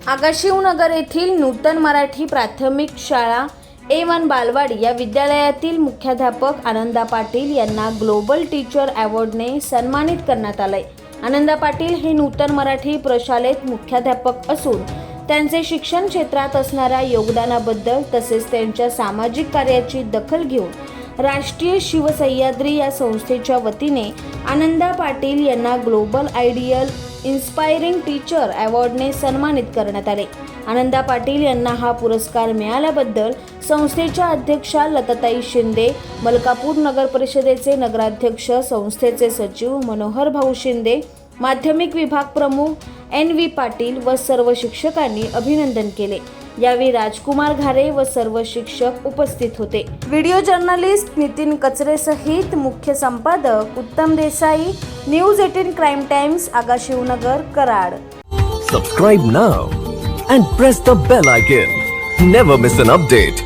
आगाशिवनगर येथील नूतन मराठी प्राथमिक शाळा A1 बालवाडी या विद्यालयातील मुख्याध्यापक आनंदा पाटील यांना ग्लोबल टीचर अवॉर्डने सन्मानित करण्यात आले। आनंदा पाटील हे नूतन मराठी प्रशालेत मुख्याध्यापक असून त्यांचे शिक्षण क्षेत्रात असणाऱ्या योगदानाबद्दल तसेच त्यांच्या सामाजिक कार्याची दखल घेऊन राष्ट्रीय शिवसह्याद्री या संस्थेच्या वतीने आनंदा पाटील यांना ग्लोबल आयडियल इन्स्पायरिंग टीचर अवॉर्डने सन्मानित करण्यात आले। आनंदा पाटील यांना हा पुरस्कार मिळाल्याबद्दल संस्थेच्या अध्यक्षा लताताई शिंदे, मलकापूर नगर परिषदेचे नगराध्यक्ष, संस्थेचे सचिव मनोहर भाऊ शिंदे, माध्यमिक विभाग प्रमुख NV पाटील व सर्व शिक्षकांनी अभिनंदन केले। यावेळी राजकुमार घारे व सर्व शिक्षक उपस्थित होते। व्हिडिओ जर्नलिस्ट नितीन कचरे सहित मुख्य संपादक Uttam Desai, news 18 crime times, Agashivnagar, Karad. Subscribe now and press the bell icon. Never miss an update.